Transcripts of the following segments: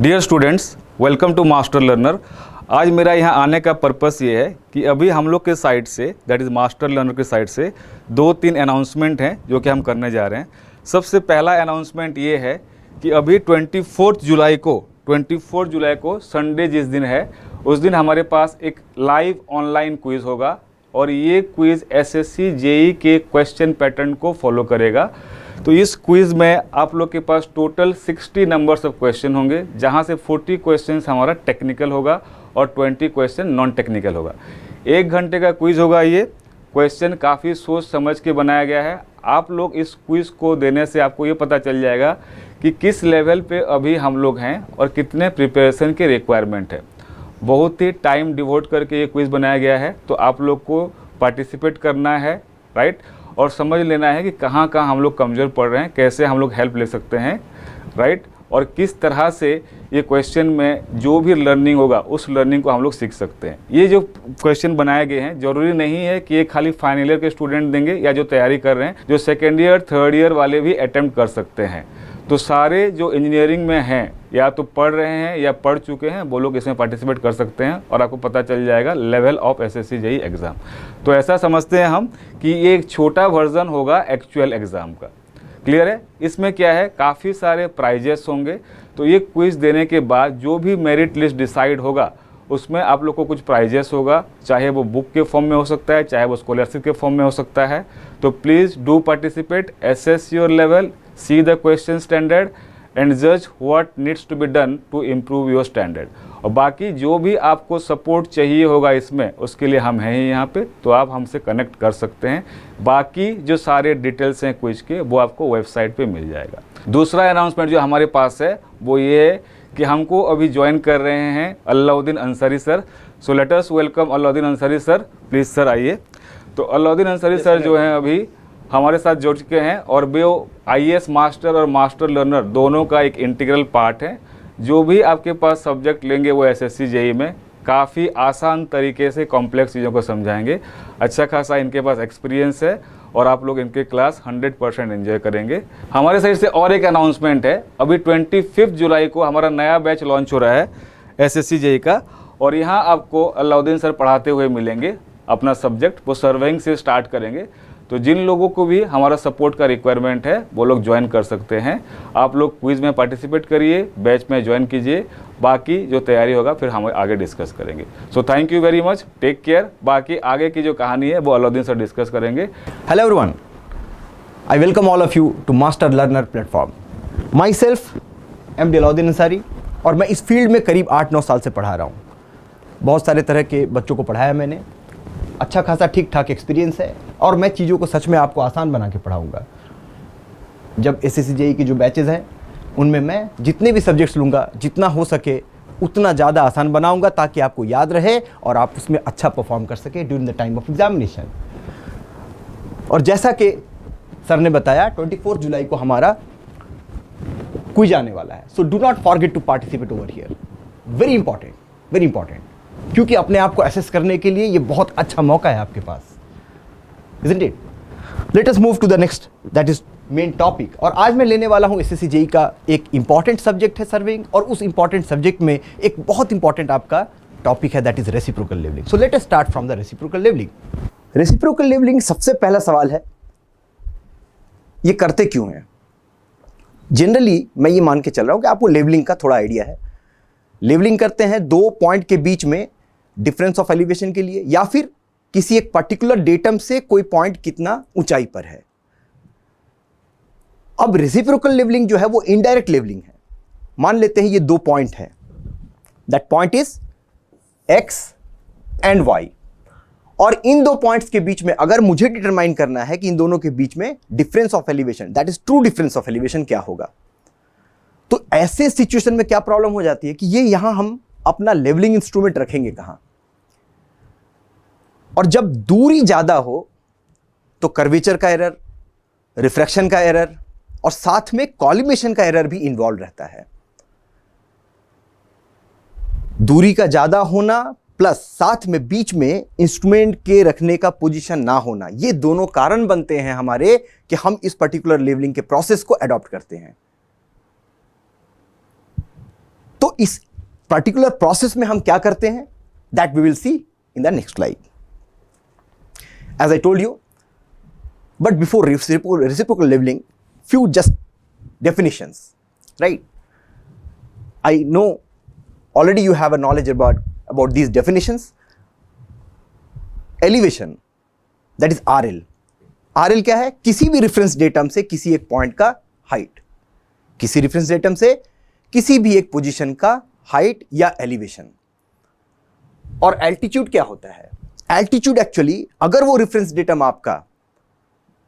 Dear students, welcome to Master Learner. आज मेरा यहाँ आने का पर्पस ये है कि अभी हम लोग के साइड से, दैट इज़ मास्टर लर्नर के साइड से 2-3 अनाउंसमेंट हैं जो कि हम करने जा रहे हैं। सबसे पहला अनाउंसमेंट ये है कि अभी 24 जुलाई को संडे जिस दिन है उस दिन हमारे पास एक लाइव ऑनलाइन क्विज़ होगा और ये क्विज़ एसएससी जेई के क्वेश्चन पैटर्न को फॉलो करेगा। तो इस क्विज़ में आप लोग के पास टोटल 60 नंबर्स ऑफ क्वेश्चन होंगे, जहाँ से 40 क्वेश्चन हमारा टेक्निकल होगा और 20 क्वेश्चन नॉन टेक्निकल होगा। 1 घंटे का क्विज़ होगा। ये क्वेश्चन काफ़ी सोच समझ के बनाया गया है। आप लोग इस क्विज़ को देने से आपको ये पता चल जाएगा कि किस लेवल पे अभी हम लोग हैं और कितने प्रिपरेशन के रिक्वायरमेंट है। बहुत ही टाइम डिवोट करके ये क्विज़ बनाया गया है, तो आप लोग को पार्टिसिपेट करना है, राइट, और समझ लेना है कि कहाँ कहाँ हम लोग कमज़ोर पड़ रहे हैं, कैसे हम लोग हेल्प ले सकते हैं, राइट, और किस तरह से ये क्वेश्चन में जो भी लर्निंग होगा उस लर्निंग को हम लोग सीख सकते हैं। ये जो क्वेश्चन बनाए गए हैं ज़रूरी नहीं है कि ये खाली फाइनल ईयर के स्टूडेंट देंगे या जो तैयारी कर रहे हैं, जो सेकेंड ईयर थर्ड ईयर वाले भी अटैम्प्ट कर सकते हैं। तो सारे जो इंजीनियरिंग में हैं या तो पढ़ रहे हैं या पढ़ चुके हैं वो लोग इसमें पार्टिसिपेट कर सकते हैं और आपको पता चल जाएगा level of SSC JE exam. तो ऐसा समझते हैं हम कि ये एक छोटा वर्जन होगा एक्चुअल एग्ज़ाम का। क्लियर है? इसमें क्या है, काफ़ी सारे प्राइजेस होंगे। तो ये क्विज़ देने के बाद जो भी मेरिट लिस्ट डिसाइड होगा उसमें आप लोग को कुछ प्राइजेस होगा, चाहे वो बुक के फॉर्म में हो सकता है, चाहे वो स्कॉलरशिप के फॉर्म में हो सकता है। तो please do participate, assess your level, see the question standard and जज what needs to be done to improve your standard. और बाकी जो भी आपको सपोर्ट चाहिए होगा इसमें, उसके लिए हम हैं ही यहाँ पे, तो आप हमसे कनेक्ट कर सकते हैं। बाकी जो सारे डिटेल्स हैं क्विज के वो आपको वेबसाइट पे मिल जाएगा। दूसरा अनाउंसमेंट जो हमारे पास है वो ये है कि हमको अभी ज्वाइन कर रहे हैं Alauddin Ansari sir. So let us welcome Alauddin Ansari sir. Please sir आइए। तो अलाउद्दीन अंसारी सर जो हैं अभी हमारे साथ जुड़ चुके हैं और वो आईएएस मास्टर और मास्टर लर्नर दोनों का एक इंटीग्रल पार्ट है। जो भी आपके पास सब्जेक्ट लेंगे वो एसएससी जेई में काफ़ी आसान तरीके से कॉम्प्लेक्स चीज़ों को समझाएंगे। अच्छा खासा इनके पास एक्सपीरियंस है और आप लोग इनके क्लास 100% एंजॉय करेंगे। हमारे साइड से और एक अनाउंसमेंट है, अभी 25 जुलाई को हमारा नया बैच लॉन्च हो रहा है एसएससी जेई का, और यहाँ आपको अलाउद्दीन सर पढ़ाते हुए मिलेंगे। अपना सब्जेक्ट वो सर्वेइंग से स्टार्ट करेंगे। तो जिन लोगों को भी हमारा सपोर्ट का रिक्वायरमेंट है वो लोग ज्वाइन कर सकते हैं। आप लोग क्विज़ में पार्टिसिपेट करिए, बैच में ज्वाइन कीजिए, बाकी जो तैयारी होगा फिर हम आगे डिस्कस करेंगे। So thank you very much, take care. बाकी आगे की जो कहानी है वो अलाउद्दीन सर डिस्कस करेंगे। Hello everyone, I welcome all of you to Master Learner platform. Myself MD Alauddin Ansari, और मैं इस फील्ड में करीब 8-9 साल से पढ़ा रहा हूँ। बहुत सारे तरह के बच्चों को पढ़ाया मैंने, अच्छा खासा ठीक ठाक एक्सपीरियंस है और मैं चीज़ों को सच में आपको आसान बना के पढ़ाऊँगा। जब एसएससी जेई की जो बैचेज़ हैं उनमें मैं जितने भी सब्जेक्ट्स लूँगा, जितना हो सके उतना ज़्यादा आसान बनाऊँगा ताकि आपको याद रहे और आप उसमें अच्छा परफॉर्म कर सके during the time of examination. और जैसा कि सर ने बताया 24 जुलाई को हमारा क्विज आने वाला है। So do not forget to participate over here. Very important, क्योंकि अपने आप को एसेस करने के लिए ये बहुत अच्छा मौका है आपके पास, isn't it? Let us move to the next, that is main topic। और आज मैं लेने वाला हूँ एसएससी जेई का एक इंपॉर्टेंट सब्जेक्ट है सर्वेइंग, और उस इंपॉर्टेंट सब्जेक्ट में एक बहुत इंपॉर्टेंट आपका टॉपिक है, that is reciprocal levelling. So let us start from the reciprocal levelling. Reciprocal levelling, सबसे पहला सवाल है ये करते क्यों हैं। जनरली मैं ये मान के चल रहा हूँ कि आपको लेवलिंग का थोड़ा आइडिया है। लेवलिंग करते हैं 2 पॉइंट के बीच में डिफरेंस ऑफ एलिवेशन के लिए, या फिर किसी एक पर्टिकुलर डेटम से कोई पॉइंट कितना ऊंचाई पर है। अब रेसिप्रोकल लेवलिंग जो है वो इनडायरेक्ट लेवलिंग है। मान लेते हैं ये 2 पॉइंट है, that point is x and y, और इन 2 पॉइंट्स के बीच में अगर मुझे डिटरमाइन करना है कि इन दोनों के बीच में difference of elevation, that is true difference of elevation क्या होगा, तो ऐसे सिचुएशन में क्या प्रॉब्लम हो जाती है कि ये यहां हम अपना लेवलिंग इंस्ट्रूमेंट रखेंगे कहां। और जब दूरी ज्यादा हो तो कर्वेचर का एरर, रिफ्रैक्शन का एरर और साथ में कॉलिमेशन का एरर भी इन्वॉल्व रहता है। दूरी का ज्यादा होना प्लस साथ में बीच में इंस्ट्रूमेंट के रखने का पोजीशन ना होना, ये दोनों कारण बनते हैं हमारे कि हम इस पर्टिकुलर लेवलिंग के प्रोसेस को अडॉप्ट करते हैं। तो इस पर्टिकुलर प्रोसेस में हम क्या करते हैं, that we will see in the next slide. As I told you, but before reciprocal leveling, few just definitions, right? I know already you have a knowledge about these definitions. Elevation, that is RL. RL क्या है? किसी भी reference datum से किसी एक point का height, किसी reference datum से किसी भी एक पोजीशन का हाइट या एलिवेशन. और एल्टीट्यूड क्या होता है? एल्टीट्यूड एक्चुअली अगर वो रेफरेंस डेटम आपका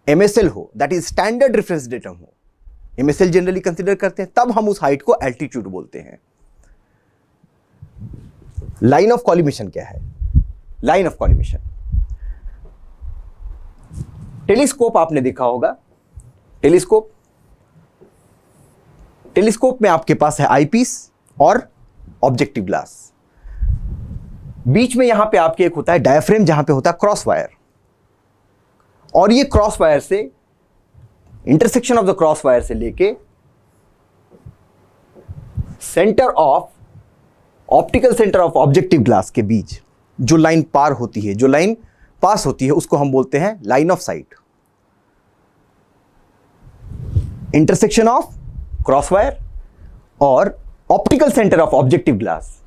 MSL हो, that is standard reference datum हो, MSL जनरली कंसिडर करते हैं, तब हम उस हाइट को एल्टीट्यूड बोलते हैं. लाइन ऑफ कॉलिमेशन क्या है? लाइन ऑफ कॉलिमेशन, टेलीस्कोप आपने देखा होगा. टेलीस्कोप में आपके पास है आईपीस और ऑब्जेक्टिव ग्लास. बीच में यहां पे आपके एक होता है डायफ्रेम, जहां पे होता है क्रॉस वायर. और ये क्रॉस वायर से, intersection of the cross wire से लेके centre of optical centre of objective glass के बीच जो लाइन पार होती है, जो लाइन पास होती है, उसको हम बोलते हैं line of sight. Intersection of cross wire और optical centre of objective glass,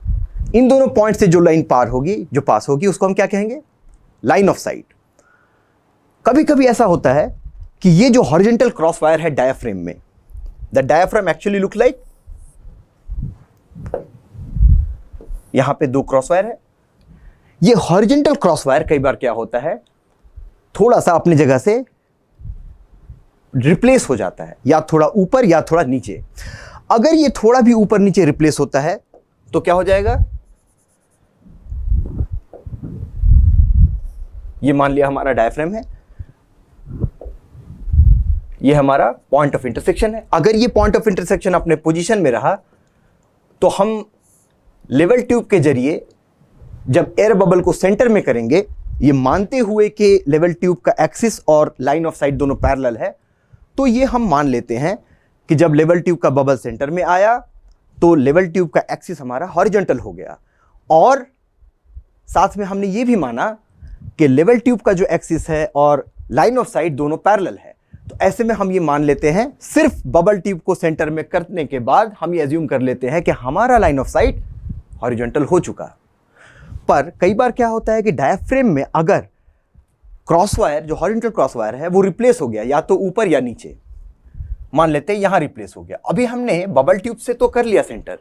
इन दोनों पॉइंट से जो लाइन पार होगी, जो पास होगी, उसको हम क्या कहेंगे? Line of site. कभी कभी ऐसा होता है कि ये जो हॉरिजॉन्टल क्रॉस वायर है डायफ्रेम में, the diaphragm actually look like, यहां पे दो क्रॉस वायर है. ये हॉरिजॉन्टल क्रॉस वायर कई बार क्या होता है, थोड़ा सा अपनी जगह से रिप्लेस हो जाता है, या थोड़ा ऊपर या थोड़ा नीचे. अगर ये थोड़ा भी ऊपर नीचे रिप्लेस होता है तो क्या हो जाएगा? ये मान लिया हमारा डायफ्रेम है, ये हमारा पॉइंट ऑफ इंटरसेक्शन है. अगर ये पॉइंट ऑफ इंटरसेक्शन अपने पोजीशन में रहा तो हम लेवल ट्यूब के जरिए जब एयर बबल को सेंटर में करेंगे, ये मानते हुए कि लेवल ट्यूब का एक्सिस और लाइन ऑफ साइट दोनों पैरेलल है, तो ये हम मान लेते हैं कि जब लेवल ट्यूब का बबल सेंटर में आया तो लेवल ट्यूब का एक्सिस हमारा हॉरिजॉन्टल हो गया. और साथ में हमने ये भी माना कि लेवल ट्यूब का जो एक्सिस है और लाइन ऑफ साइट दोनों पैरेलल है. तो ऐसे में हम ये मान लेते हैं, सिर्फ बबल ट्यूब को सेंटर में करने के बाद हम ये एज्यूम कर लेते हैं कि हमारा लाइन ऑफ साइट हॉरिजॉन्टल हो चुका. पर कई बार क्या होता है कि डायफ्रेम में अगर क्रॉस वायर, जो हॉरिजॉन्टल क्रॉस वायर है, वो रिप्लेस हो गया, या तो ऊपर या नीचे, मान लेते हैं यहां रिप्लेस हो गया. अभी हमने बबल ट्यूब से तो कर लिया सेंटर,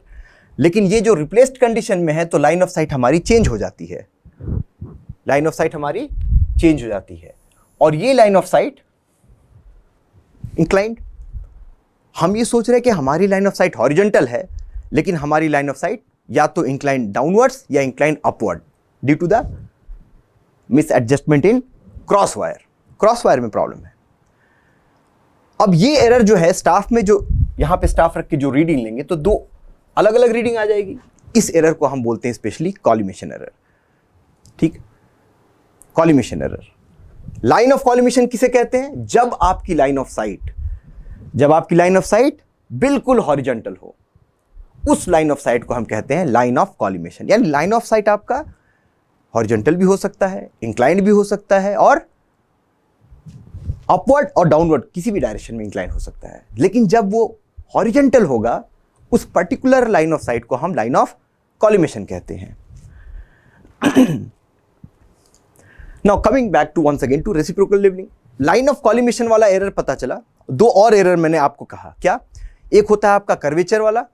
लेकिन ये जो रिप्लेस्ड कंडीशन में है तो लाइन ऑफ साइट हमारी चेंज हो जाती है. लाइन ऑफ साइट हमारी चेंज हो जाती है और ये लाइन ऑफ साइट इंक्लाइंड. हम ये सोच रहे हैं कि हमारी लाइन ऑफ साइट हॉरिजॉन्टल है, लेकिन हमारी लाइन ऑफ साइट या तो इंक्लाइंड डाउनवर्ड्स या inclined upward due to the misadjustment in cross wire. Cross wire में प्रॉब्लम है. अब ये एरर जो है स्टाफ में, जो यहां पे स्टाफ रख के जो रीडिंग लेंगे तो दो अलग अलग रीडिंग आ जाएगी. इस एरर को हम बोलते हैं स्पेशली कॉलिमेशन एरर. ठीक, collimation error. Line of collimation किसे कहते हैं? जब आपकी लाइन ऑफ साइट बिल्कुल हॉरिजॉन्टल हो, उस लाइन ऑफ साइट को हम कहते हैं लाइन ऑफ कॉलिमेशन. यानी लाइन ऑफ साइट आपका हॉरिजॉन्टल भी हो सकता है, इंक्लाइंड भी हो सकता है, और अपवर्ड और डाउनवर्ड किसी भी डायरेक्शन में इंक्लाइन हो सकता है. लेकिन जब वो हॉरिजॉन्टल होगा, उस पर्टिकुलर लाइन ऑफ साइट को हम लाइन ऑफ कॉलिमेशन कहते हैं. Now coming back to once again to reciprocal levelling. Line of collimation वाला एरर पता चला. दो और एरर मैंने आपको कहा. क्या? एक होता है आपका कर्वेचर वाला.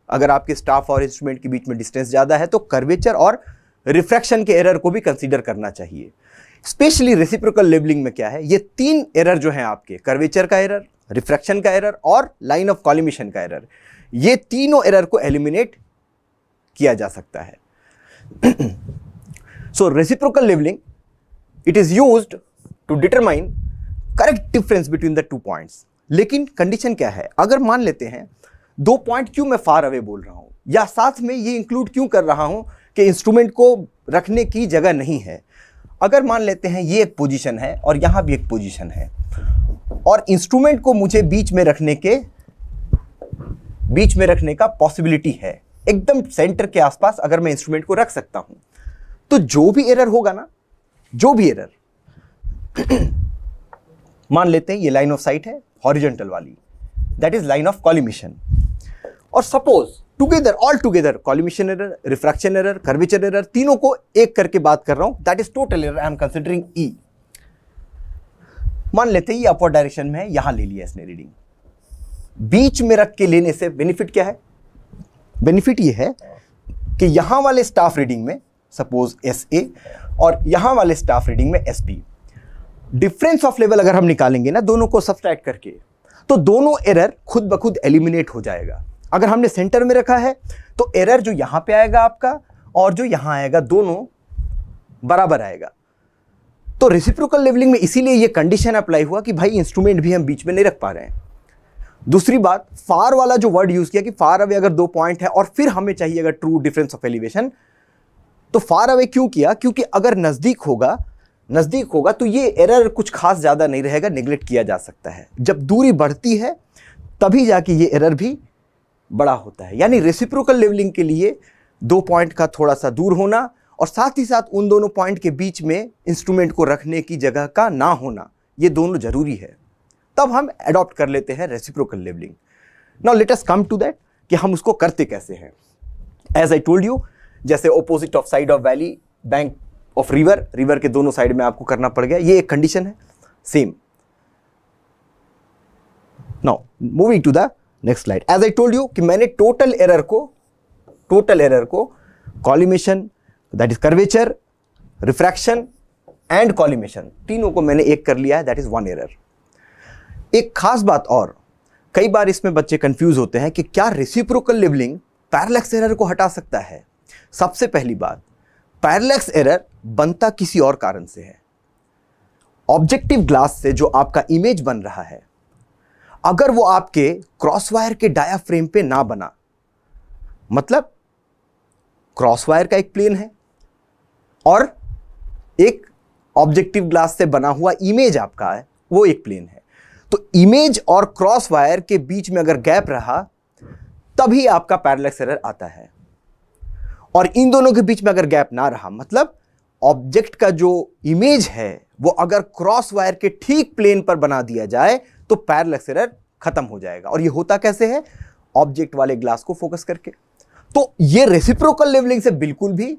अगर आपके स्टाफ और इंस्ट्रूमेंट के बीच में डिस्टेंस ज्यादा है तो कर्वेचर और रिफ्रैक्शन के एरर को भी कंसीडर करना चाहिए. स्पेशली रेसिप्रोकल लेवलिंग में क्या है, ये तीन एरर जो हैं आपके, कर्वेचर का एरर, रिफ्रैक्शन का एरर और लाइन ऑफ कॉलिमेशन का एरर, ये तीनों एरर को एलिमिनेट किया जा सकता है. So reciprocal levelling, it is used to determine correct difference between the two points. लेकिन कंडीशन क्या है? अगर मान लेते हैं दो पॉइंट क्यों मैं फार अवे बोल रहा हूं, या साथ में ये इंक्लूड क्यों कर रहा हूं कि इंस्ट्रूमेंट को रखने की जगह नहीं है. अगर मान लेते हैं ये एक पोजीशन है और यहां भी एक पोजीशन है, और इंस्ट्रूमेंट को मुझे बीच में रखने का पॉसिबिलिटी है, एकदम सेंटर के आसपास अगर मैं इंस्ट्रूमेंट को रख सकता हूं, तो जो भी एरर होगा ना, जो भी एरर मान लेते हैं ये लाइन ऑफ साइट है हॉरिजॉन्टल वाली, that is line of collimation. और suppose together, all together, collimation error, refraction error, curvature error, तीनों को एक करके बात कर रहा हूं, that is total error I am considering E. मान लेते हैं ये अपवर्ड डायरेक्शन में है, यहां ले लिया इसने रीडिंग, बीच में रख के लेने से बेनिफिट क्या है? बेनिफिट ये है कि यहां वाले स्टाफ रीडिंग में सपोज एस ए और यहां वाले स्टाफ रीडिंग में S B, difference of level अगर हम निकालेंगे ना दोनों को सब्सट्रैक्ट करके, तो दोनों एरर खुद ब खुद एलिमिनेट हो जाएगा। अगर हमने सेंटर में रखा है तो एरर जो यहां पे आएगा आपका और जो यहां आएगा दोनों बराबर आएगा। तो रेसिप्रोकल लेवलिंग में इसीलिए ये कंडीशन अप्लाई हुआ कि भाई इंस्ट्रूमेंट भी हम बीच में नहीं रख पा रहे हैं। दूसरी बात, फार वाला जो वर्ड यूज किया कि फार अवे अगर 2 पॉइंट है और फिर हमें चाहिए अगर ट्रू डिफरेंस ऑफ एलिवेशन, तो फार अवे क्यों किया? क्योंकि अगर नजदीक होगा तो ये एरर कुछ खास ज्यादा नहीं रहेगा, नेग्लेक्ट किया जा सकता है। जब दूरी बढ़ती है तभी जाके ये एरर भी बड़ा होता है। यानी रेसिप्रोकल लेवलिंग के लिए 2 पॉइंट का थोड़ा सा दूर होना और साथ ही साथ उन दोनों पॉइंट के बीच में इंस्ट्रूमेंट को रखने की जगह का ना होना, ये दोनों जरूरी है। तब हम अडॉप्ट कर लेते हैं reciprocal levelling. Now let us come to that कि हम उसको करते कैसे हैं। एज आई टोल्ड यू, जैसे opposite of side of valley, bank of river, river के दोनों साइड में आपको करना पड़ गया, ये एक कंडीशन है। Same now moving to the next slide. As I told you कि मैंने टोटल एरर को collimation, that is curvature, refraction and collimation, तीनों को मैंने एक कर लिया है, दैट इज 1 एरर। एक खास बात और, कई बार इसमें बच्चे कंफ्यूज होते हैं कि क्या रेसिप्रोकल लेवलिंग पैरेलैक्स एरर को हटा सकता है? सबसे पहली बात, पैरेलैक्स एरर बनता किसी और कारण से है। ऑब्जेक्टिव ग्लास से जो आपका इमेज बन रहा है, अगर वो आपके क्रॉसवायर के डायाफ्रेम पे ना बना, मतलब क्रॉसवायर का एक प्लेन है और एक ऑब्जेक्टिव ग्लास से बना हुआ इमेज आपका है, वो एक प्लेन है, तो इमेज और क्रॉसवायर के बीच में अगर गैप रहा तभी आपका पैरेलैक्स एरर आता है। और इन दोनों के बीच में अगर गैप ना रहा, मतलब ऑब्जेक्ट का जो इमेज है वो अगर क्रॉसवायर के ठीक प्लेन पर बना दिया जाए तो पैरेलैक्स एरर खत्म हो जाएगा। और ये होता कैसे है? ऑब्जेक्ट वाले ग्लास को फोकस करके। तो ये रेसिप्रोकल लेवलिंग से बिल्कुल भी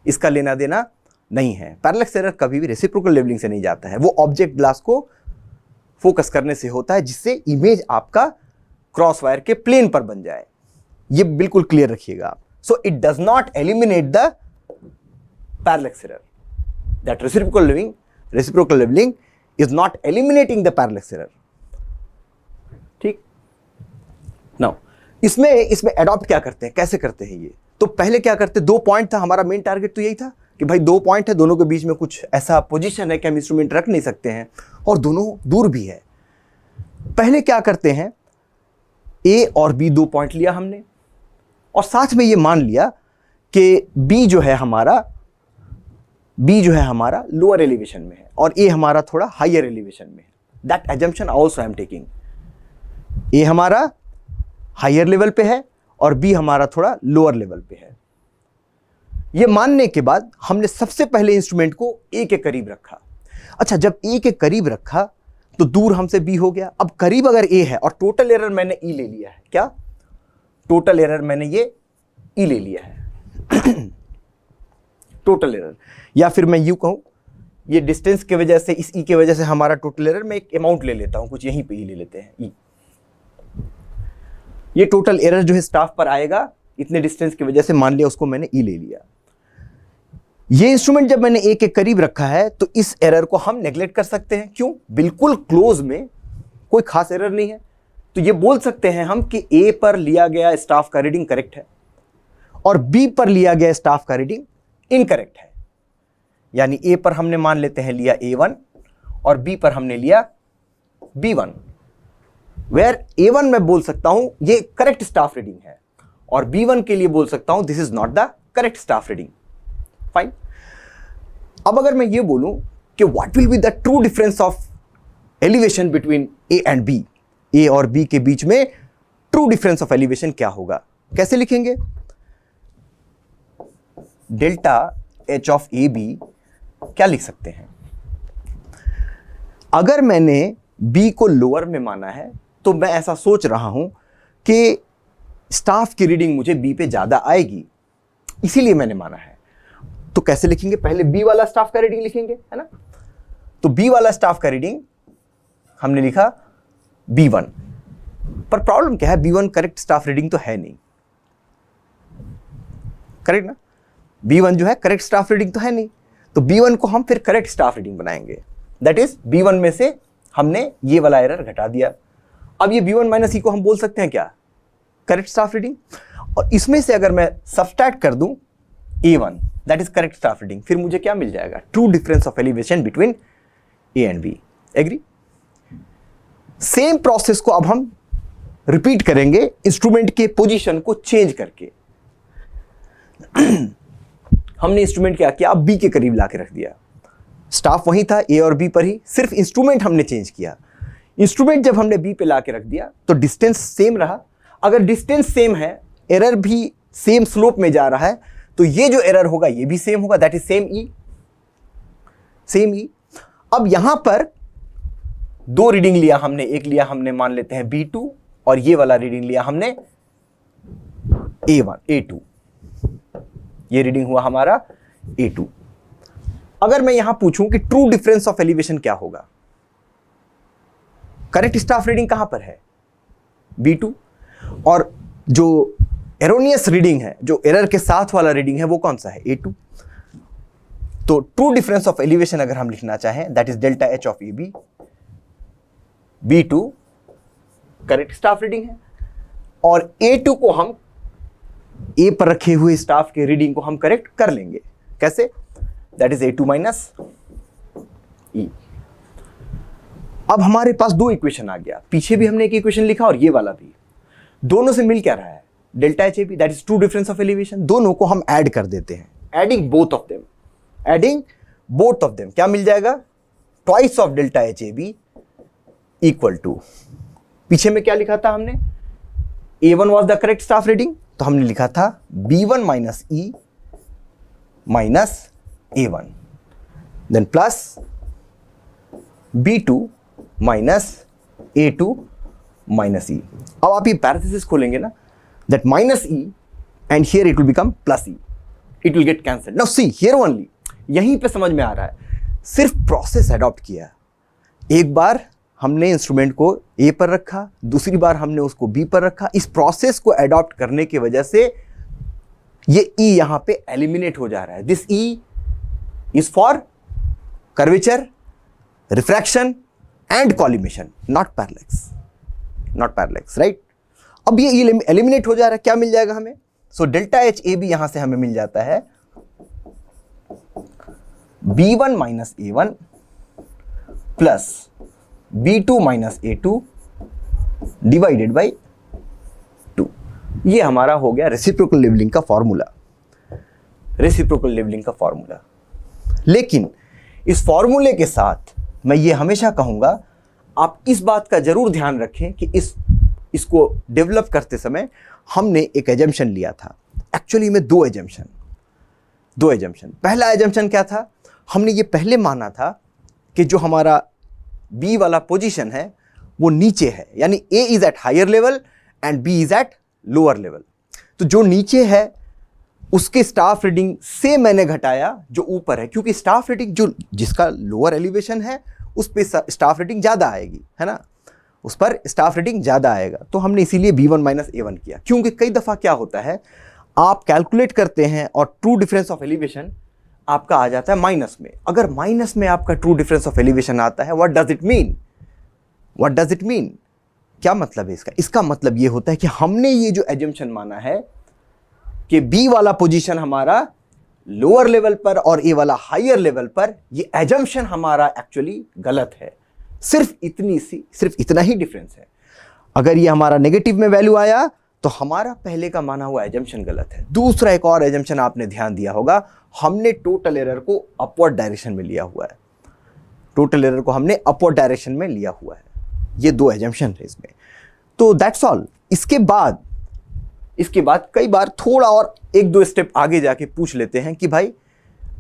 इसका लेना देना नहीं है। पैरेलैक्स एरर कभी भी रेसिप्रोकल लेवलिंग से नहीं जाता है, वो ऑब्जेक्ट ग्लास को फोकस करने से होता है, जिससे इमेज आपका क्रॉसवायर के प्लेन पर बन जाए। ये बिल्कुल क्लियर रखिएगा आप। So it does not eliminate the parallax error, that reciprocal levelling is not eliminating the parallax error. ठीक, नाउ इसमें एडॉप्ट क्या करते हैं, कैसे करते हैं ये? तो पहले क्या करते, 2 पॉइंट था हमारा मेन टारगेट, तो यही था कि भाई 2 पॉइंट है, दोनों के बीच में कुछ ऐसा पोजीशन है कि हम इंस्ट्रूमेंट रख नहीं सकते हैं और दोनों दूर भी है। पहले क्या करते हैं, ए और बी 2 पॉइंट लिया हमने और साथ में ये मान लिया कि बी जो है हमारा लोअर एलिवेशन में है और ए हमारा थोड़ा हायर एलिवेशन में है। That assumption also I am taking. ए हमारा हायर लेवल पे है और बी हमारा थोड़ा लोअर लेवल पे है। ये मानने के बाद हमने सबसे पहले इंस्ट्रूमेंट को ए के करीब रखा। अच्छा, जब ए के करीब रखा तो दूर हमसे बी हो गया। अब करीब अगर ए है और टोटल एरर मैंने ई ले लिया है, क्या टोटल एरर मैंने ये ई ले लिया है टोटल एरर, या फिर मैं यूं कहूं, ये डिस्टेंस की वजह से, इस ई के वजह से हमारा टोटल एरर, मैं एक अमाउंट ले लेता हूं, कुछ यहीं पे ही ले लेते हैं ई। ये टोटल एरर जो है स्टाफ पर आएगा, इतने डिस्टेंस की वजह से मान लिया उसको मैंने ई ले लिया। ये इंस्ट्रूमेंट जब मैंने ए के करीब रखा है तो इस एरर को हम नेग्लेक्ट कर सकते हैं। क्यों? बिल्कुल क्लोज में कोई खास एरर नहीं है, तो ये बोल सकते हैं हम कि ए पर लिया गया स्टाफ का रीडिंग करेक्ट है और बी पर लिया गया स्टाफ का रीडिंग इनकरेक्ट है। यानी ए पर हमने मान लेते हैं लिया A1 और बी पर हमने लिया B1, वेयर A1 मैं बोल सकता हूं ये करेक्ट स्टाफ रीडिंग है और B1 के लिए बोल सकता हूं this is not the correct staff reading. Fine. अब अगर मैं ये बोलूं कि what will be the true difference of elevation between A and B, A और बी के बीच में ट्रू डिफरेंस ऑफ एलिवेशन क्या होगा, कैसे लिखेंगे? Delta H of A B क्या लिख सकते हैं? अगर मैंने बी को लोअर में माना है तो मैं ऐसा सोच रहा हूं कि स्टाफ की रीडिंग मुझे बी पे ज्यादा आएगी, इसीलिए मैंने माना है। तो कैसे लिखेंगे? पहले बी वाला स्टाफ का रीडिंग लिखेंगे, है ना? तो बी वाला स्टाफ का रीडिंग हमने लिखा B1, पर प्रॉब्लम क्या है? B1 करेक्ट स्टाफ रीडिंग तो है नहीं, करेक्ट ना? B1 जो है करेक्ट स्टाफ रीडिंग तो है नहीं, तो B1 को हम फिर करेक्ट स्टाफ रीडिंग बनाएंगे। दैट इज B1 में से हमने ये वाला एरर घटा दिया। अब ये B1 माइनस ई को हम बोल सकते हैं क्या? Correct staff reading. और इसमें से अगर मैं सबट्रैक्ट कर दूं A1, that is correct staff reading, फिर मुझे क्या मिल जाएगा? True difference of elevation between A and B। Agree? Same process को अब हम रिपीट करेंगे इंस्ट्रूमेंट के पोजीशन को चेंज करके। हमने इंस्ट्रूमेंट क्या किया? अब बी के करीब लाके रख दिया। स्टाफ वही था ए और बी पर ही, सिर्फ इंस्ट्रूमेंट हमने चेंज किया। इंस्ट्रूमेंट जब हमने बी पे लाके रख दिया तो डिस्टेंस सेम रहा। अगर डिस्टेंस सेम है, एरर भी सेम स्लोप में जा रहा है, तो ये जो एरर होगा ये भी सेम होगा, that is same E, same E. अब यहां पर दो रीडिंग लिया हमने, एक लिया हमने मान लेते हैं B2 और ये वाला रीडिंग लिया हमने A1, A2। ये रीडिंग हुआ हमारा A2। अगर मैं यहां पूछूं कि ट्रू डिफरेंस ऑफ एलिवेशन क्या होगा, करेक्ट स्टाफ रीडिंग कहां पर है? B2। और जो एरोनियस रीडिंग है, जो एरर के साथ वाला रीडिंग है, वो कौन सा है? A2। तो ट्रू डिफरेंस ऑफ एलिवेशन अगर हम लिखना चाहें, that is delta H of A B. B2 correct staff reading है और A2 को हम ए पर रखे हुए स्टाफ के रीडिंग को हम करेक्ट कर लेंगे। कैसे? That is A2 minus E. अब हमारे पास दो इक्वेशन आ गया, पीछे भी हमने एक इक्वेशन लिखा और ये वाला भी। दोनों से मिल क्या रहा है? Delta H A B, that is true difference of elevation. दोनों को हम ऐड कर देते हैं, adding both of them, adding both of them क्या मिल जाएगा? Twice of delta H A B equal to, पीछे में क्या लिखा था हमने? A1 was the correct staff reading, तो हमने लिखा था B1 minus E minus A1, then plus B2 minus A2 minus E. अब आप ये पैरेंथेसिस खोलेंगे ना, that minus E and here it will become plus E, it will get cancelled. Now see here only, यहीं पे समझ में आ रहा है, सिर्फ प्रोसेस अडॉप्ट किया। एक बार हमने इंस्ट्रूमेंट को ए पर रखा, दूसरी बार हमने उसको बी पर रखा। इस प्रोसेस को अडॉप्ट करने की वजह से ये ई यहां पे एलिमिनेट हो जा रहा है। This E is for curvature, refraction and collimation, not parallax, not parallax, right? अब ये एलिमिनेट हो जा रहा है, क्या मिल जाएगा हमें? So delta H A B यहां से हमें मिल जाता है B1 minus A1 plus B2 minus A2 divided by 2। ये हमारा हो गया रेसिप्रोकल लेवलिंग का फॉर्मूला, रेसिप्रोकल लेवलिंग का फॉर्मूला। लेकिन इस फॉर्मूले के साथ मैं ये हमेशा कहूंगा, आप इस बात का जरूर ध्यान रखें कि इसको डेवलप करते समय हमने एक एजम्पशन लिया था। एक्चुअली में दो एजम्पशन। पहला एजम्पशन क्या था? हमने ये पहले माना था कि जो हमारा बी वाला पोजीशन है वो नीचे है, यानी A is at higher level and B is at lower level. तो जो नीचे है उसके स्टाफ रीडिंग से मैंने घटाया जो ऊपर है, क्योंकि स्टाफ रीडिंग जो जिसका लोअर एलिवेशन है उस पर स्टाफ रीडिंग ज़्यादा आएगी, है ना, उस पर स्टाफ रीडिंग ज़्यादा आएगा। तो हमने इसीलिए B1 माइनस A1 किया, क्योंकि कई दफ़ा क्या होता है, आप कैलकुलेट करते हैं और ट्रू डिफरेंस ऑफ एलिवेशन आपका आ जाता है माइनस में। अगर माइनस में आपका ट्रू डिफरेंस ऑफ एलिवेशन आता है, what does it mean? What does it mean? क्या मतलब है इसका? इसका मतलब ये होता है कि हमने ये जो एजम्पशन माना है कि बी वाला पोजीशन हमारा लोअर लेवल पर और ए वाला हायर लेवल पर, ये एजम्पशन हमारा एक्चुअली गलत है। सिर्फ इतना ही डिफरेंस है। अगर ये हमारा नेगेटिव में वैल्यू आया तो हमारा पहले का माना हुआ एजम्पशन गलत है। दूसरा एक और एजम्पशन आपने ध्यान दिया होगा, हमने टोटल एरर को अपवर्ड डायरेक्शन में लिया हुआ है। टोटल एरर को हमने अपवर्ड डायरेक्शन में लिया हुआ है। ये दो एजम्पशन है इसमें। तो दैट्स ऑल। इसके बाद इसके बाद कई बार थोड़ा और एक दो स्टेप आगे जाके पूछ लेते हैं कि भाई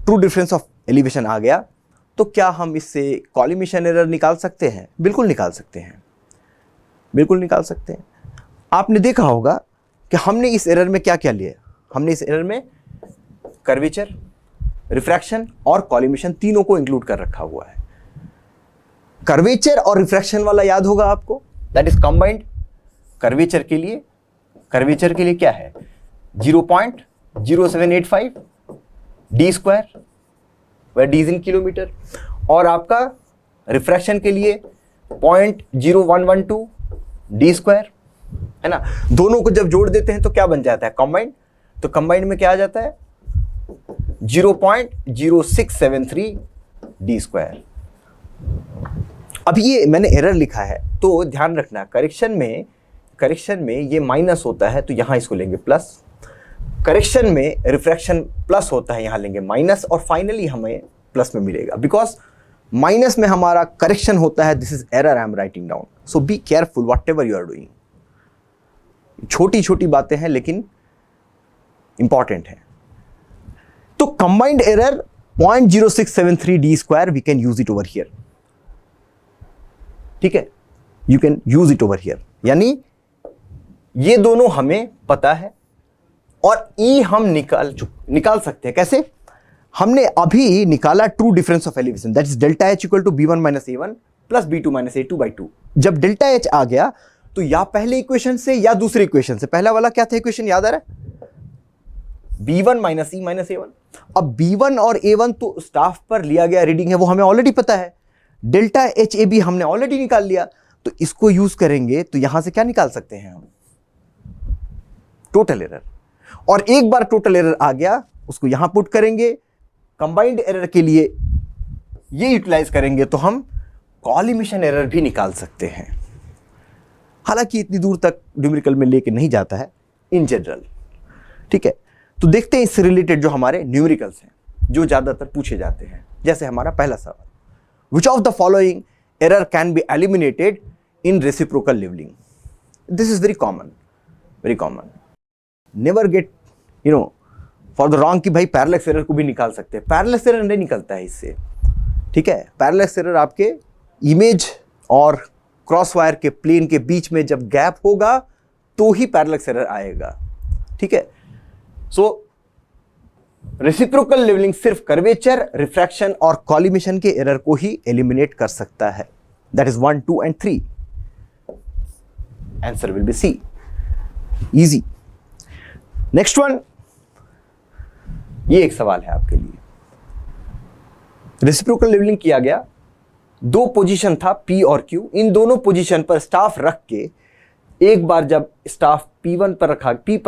ट्रू डिफरेंस ऑफ एलिवेशन आ गया तो क्या हम इससे कॉलिमेशन एरर निकाल सकते हैं? बिल्कुल निकाल सकते हैं, बिल्कुल निकाल सकते हैं। आपने देखा होगा कि हमने इस एरर में क्या क्या लिया। हमने इस एरर में कर्वेचर, रिफ्रैक्शन और कॉलिमेशन तीनों को इंक्लूड कर रखा हुआ है। कर्वेचर और रिफ्रैक्शन वाला याद होगा आपको, दैट इज कंबाइंड। कर्वेचर के लिए क्या है? 0.0785 डी स्क्वायर, वह डी इन किलोमीटर। और आपका रिफ्रैक्शन के लिए 0.0112 डी स्क्वायर, है ना। दोनों को जब जोड़ देते हैं तो क्या बन जाता है? कंबाइंड। तो कंबाइंड में क्या आ जाता है? 0.0673 डी स्क्वायर। अब ये मैंने एरर लिखा है तो ध्यान रखना, करेक्शन में ये माइनस होता है तो यहां इसको लेंगे प्लस, करेक्शन में रिफ्रैक्शन प्लस होता है, यहां लेंगे माइनस, और फाइनली हमें प्लस में मिलेगा बिकॉज माइनस में हमारा करेक्शन होता है। This is error I am writing down, so be careful whatever you are doing. छोटी छोटी बातें हैं लेकिन इंपॉर्टेंट है। तो combined error 0.0673 D square, we can use it over here. ठीक है, you can use it over here, यानी ये दोनों हमें पता है और ई हम निकाल सकते हैं। कैसे? हमने अभी निकाला true difference of elevation, that is delta H equal to b1 minus a1 plus b2 minus a2 by 2। जब डेल्टा एच आ गया तो या पहले इक्वेशन से या दूसरे इक्वेशन से, पहला वाला क्या था इक्वेशन याद आ रहा है? b1 minus e minus a1। अब b1 और a1 तो स्टाफ पर लिया गया रीडिंग है, वो हमें ऑलरेडी पता है। डेल्टा एच ए बी हमने ऑलरेडी निकाल लिया, तो इसको यूज करेंगे तो यहां से क्या निकाल सकते हैं हम? Total error. और एक बार टोटल एरर आ गया उसको यहां पुट करेंगे, कंबाइंड एरर के लिए ये यूटिलाइज करेंगे तो हम कॉलिमेशन एरर भी निकाल सकते हैं। हालांकि इतनी दूर तक न्यूमेरिकल में लेके नहीं जाता है इन जनरल। ठीक है, तो देखते हैं इससे रिलेटेड जो हमारे न्यूमेरिकल्स हैं जो ज्यादातर पूछे जाते हैं। जैसे हमारा पहला सवाल, which of the following error can be eliminated in reciprocal levelling? This is very common, very common. Never get for the wrong कि भाई पैरेलक्स एरर को भी निकाल सकते हैं। पैरेलक्स एरर नहीं निकलता है इससे। ठीक है, पैरेलक्स एरर आपके इमेज और क्रॉस वायर के प्लेन के बीच में जब गैप होगा तो ही पैरेलक्स एरर आएगा। ठीक है, सो रेसिप्रोकल लेवलिंग सिर्फ कर्वेचर, रिफ्रैक्शन और कॉलिमेशन के एरर को ही एलिमिनेट कर सकता है। That is 1, 2 and 3। Answer will be C. Easy. Next one, ये एक सवाल है आपके लिए। रेसिप्रोकल लेवलिंग किया गया, दो पोजीशन था P और Q। इन दोनों पोजीशन पर स्टाफ रख के एक बार जब स्टाफ P पर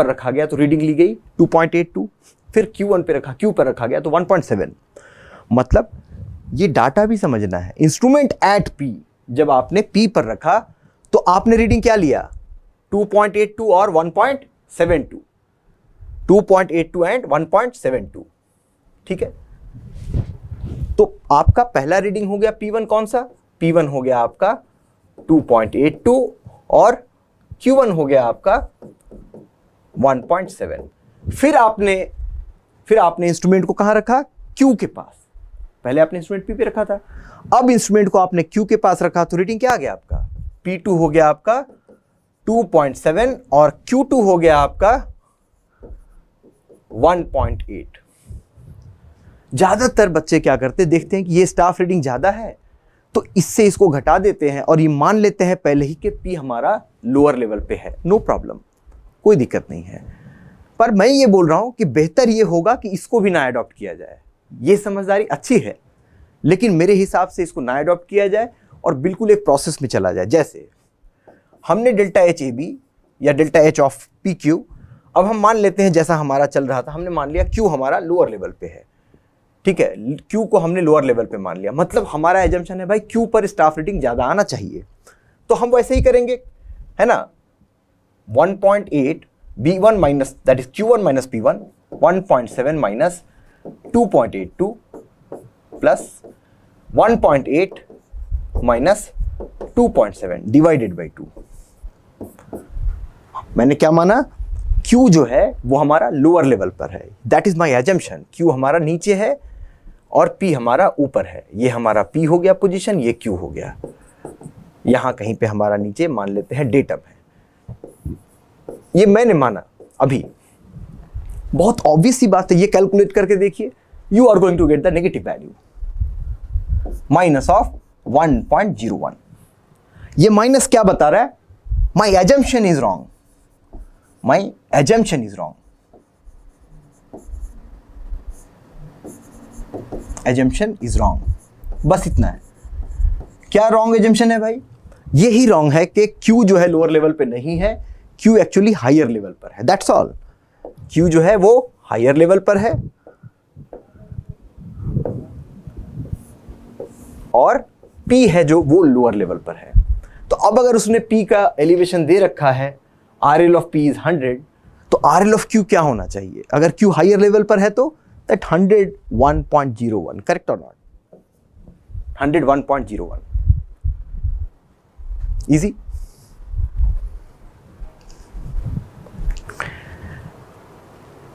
रखा गया तो रीडिंग ली गई 2.82, फिर Q1 पे रखा, Q पर रखा गया तो 1.7। मतलब ये डाटा भी समझना है। इंस्ट्रूमेंट एट P, जब आपने P पर रखा तो आपने रीडिंग क्या लिया? 2.82 और 1.72, 2.82 एंड 1.72। ठीक है, तो आपका पहला रीडिंग हो गया P1 कौन सा? P1 हो गया आपका 2.82 और Q1 हो गया आपका 1.7। फिर आपने इंस्ट्रूमेंट को कहां रखा? Q के पास। पहले आपने इंस्ट्रूमेंट P पे रखा था, अब इंस्ट्रूमेंट को आपने Q के पास रखा तो रीडिंग क्या आ गया आपका? P2 हो गया आपका 2.7 और Q2 हो गया आपका 1.8। ज्यादातर बच्चे क्या करते, देखते हैं कि ये स्टाफ रीडिंग ज्यादा है तो इससे इसको घटा देते हैं और ये मान लेते हैं पहले ही कि P हमारा लोअर लेवल पे है। नो प्रॉब्लम, कोई दिक्कत नहीं है। पर मैं ये बोल रहा हूं कि बेहतर ये होगा कि इसको भी ना अडॉप्ट किया जाए। ये समझदारी अच्छी है लेकिन मेरे हिसाब से इसको ना अडॉप्ट किया जाए और बिल्कुल एक प्रोसेस में चला जाए। जैसे हमने डेल्टा एच ए बी या delta H of P Q, अब हम मान लेते हैं जैसा हमारा चल रहा था, हमने मान लिया Q हमारा लोअर लेवल पे है। ठीक है, Q को हमने लोअर लेवल पे मान लिया, मतलब हमारा एजम्पशन है भाई Q पर स्टाफ रेटिंग ज्यादा आना चाहिए, तो हम वैसे ही करेंगे, है ना। 1.8 B1 minus that is Q1 minus P1, 1.7 minus 2.82 plus 1.8 minus 2.7 divided by 2। मैंने क्या माना? Q जो है वो हमारा लोअर लेवल पर है, that is my assumption. Q हमारा नीचे है और P हमारा ऊपर है। ये हमारा P हो गया पोजीशन, ये Q हो गया। यहां कहीं पे हमारा नीचे मान लेते हैं डेटम है। ये मैंने माना अभी, बहुत ऑब्वियस सी बात है, ये कैलकुलेट करके देखिए, you are going to get the negative value minus of 1.01। ये माइनस क्या बता रहा है? My assumption is wrong, my assumption is wrong, assumption is wrong. बस इतना है। क्या रॉन्ग एजम्पशन है भाई? यही रॉन्ग है कि Q जो है लोअर लेवल पे नहीं है, Q एक्चुअली हायर लेवल पर है, दैट्स ऑल। Q जो है वो हायर लेवल पर है और P है जो वो लोअर लेवल पर है। तो अब अगर उसने P का एलिवेशन दे रखा है, RL ऑफ P इज 100, तो RL ऑफ Q क्या होना चाहिए? अगर Q हायर लेवल पर है तो दैट 101.01, करेक्ट और नॉट? 101.01, इजी।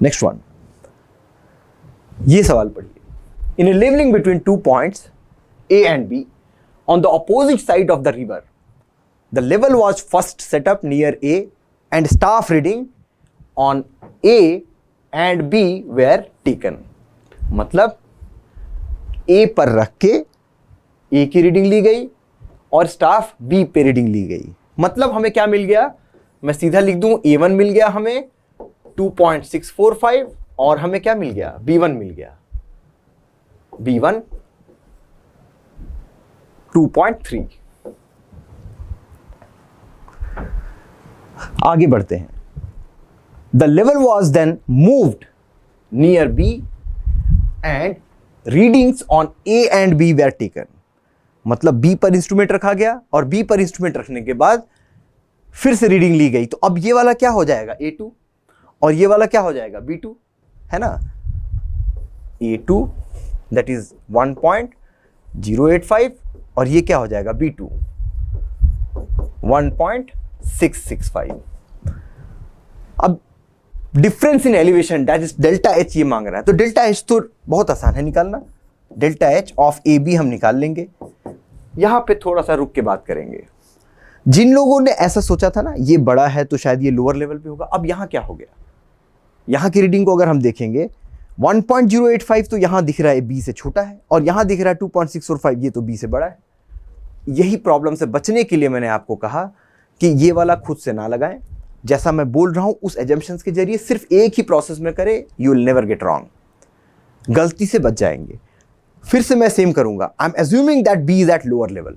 नेक्स्ट वन, ये सवाल पढ़िए। In a levelling between 2 points A and B on the opposite side of the river, the level was first set up near A and staff reading on A and B were taken। मतलब A पर रख के A की reading ली गई और staff B पे reading ली गई। मतलब हमें क्या मिल गया? मैं सीधा लिख दूं, A1 मिल गया हमें 2.645 और हमें क्या मिल गया? B1 मिल गया, B1 2.3। आगे बढ़ते हैं। The level was then moved near B and readings on A and B were taken. मतलब B पर इंस्ट्रूमेंट रखा गया और B पर इंस्ट्रूमेंट रखने के बाद फिर से रीडिंग ली गई। तो अब ये वाला क्या हो जाएगा? A2 और ये वाला क्या हो जाएगा? B2, है ना? A2 दैट इज 1.085 और ये क्या हो जाएगा? B2 1.665। अब difference in elevation that is delta H ये मांग रहा है, तो डेल्टा H तो बहुत आसान है निकालना। डेल्टा H ऑफ AB हम निकाल लेंगे। यहां पे थोड़ा सा रुक के बात करेंगे। जिन लोगों ने ऐसा सोचा था ना, ये बड़ा है तो शायद ये लोअर लेवल पे होगा, अब यहां क्या हो गया? यहां की रीडिंग को अगर हम देखेंगे 1.085 तो यहां दिख रहा है B से छोटा है और यहां दिख रहा है 2.645, ये तो B से बड़ा है। यही प्रॉब्लम से बचने के लिए मैंने आपको कहा कि ये वाला खुद से ना लगाएं। जैसा मैं बोल रहा हूं उस एजम्पशंस के जरिए सिर्फ एक ही प्रोसेस में करें, you will never get wrong, गलती से बच जाएंगे। फिर से मैं सेम करूंगा, I am assuming that B is at lower level.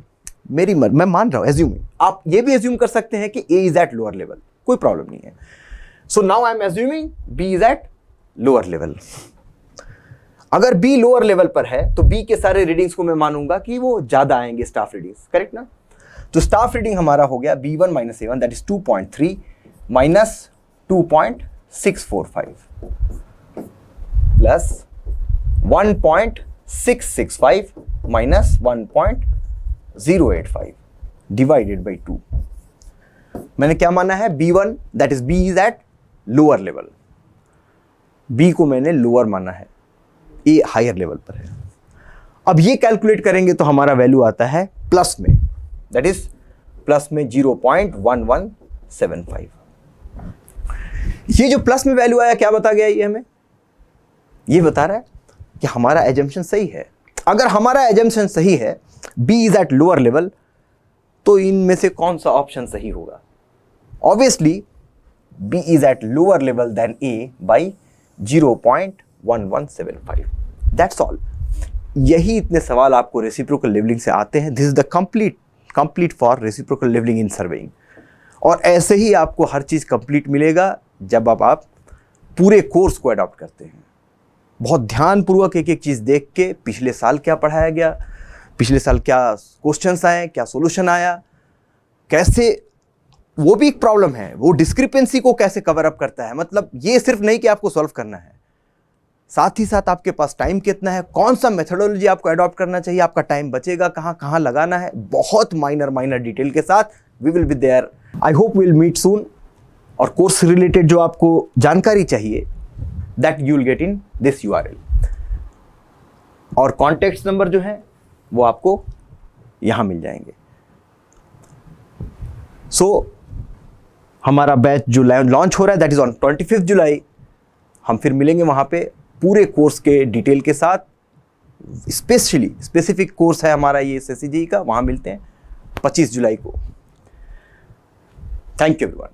मैं मान रहा हूं एज्यूमिंग, आप ये भी एज्यूम कर सकते हैं कि A is at lower level, कोई प्रॉब्लम नहीं है। So now I am assuming B is at lower level. अगर B लोअर लेवल पर है तो B के सारे रीडिंग्स को मैं मानूंगा कि वो ज्यादा आएंगे स्टाफ रीडिंग्स, करेक्ट ना? तो स्टाफ रीडिंग हमारा हो गया B1 minus A1 that is 2.3 minus 2.645 plus 1.665 minus 1.085 divided by 2। मैंने क्या माना है? B1 that is B is at lower level. B को मैंने लोअर माना है, A हायर लेवल पर है। अब ये कैलकुलेट करेंगे तो हमारा वैल्यू आता है प्लस में, दैट इज प्लस में 0.1175। ये जो प्लस में वैल्यू आया क्या बता गया? ये हमें ये बता रहा है कि हमारा एजम्पशन सही है। अगर हमारा एजम्पशन सही है, B is at lower level, तो इनमें से कौन सा ऑप्शन सही होगा? Obviously B is at lower level than A by 0.1175। That's all. यही इतने सवाल आपको रेसिप्रोकल लेवलिंग से आते हैं। This is the complete for reciprocal levelling in surveying. और ऐसे ही आपको हर चीज़ कंप्लीट मिलेगा जब आप पूरे कोर्स को अडॉप्ट करते हैं। बहुत ध्यानपूर्वक एक एक चीज़ देख के, पिछले साल क्या पढ़ाया गया, पिछले साल क्या क्वेश्चंस आए, क्या सॉल्यूशन आया, कैसे, वो भी एक प्रॉब्लम है, वो डिस्क्रिपेंसी को कैसे कवर अप करता है। मतलब ये सिर्फ नहीं कि आपको सॉल्व करना है, साथ ही साथ आपके पास टाइम कितना है, कौन सा मेथोडोलॉजी आपको अडॉप्ट करना चाहिए, आपका टाइम बचेगा कहाँ कहाँ लगाना है, बहुत माइनर डिटेल के साथ we will be there. I hope will meet soon और कोर्स रिलेटेड जो आपको जानकारी चाहिए that you will get in this URL। और कॉन्टैक्ट नंबर जो है वो आपको यहाँ मिल जाएंगे। हमारा बैच जो लॉन्च हो रहा है दैट इज़ ऑन 25 जुलाई। हम फिर मिलेंगे वहाँ पे पूरे कोर्स के डिटेल के साथ। स्पेसिफिक कोर्स है हमारा ये SSC JEE का, वहाँ मिलते हैं 25 जुलाई को। Thank you everyone.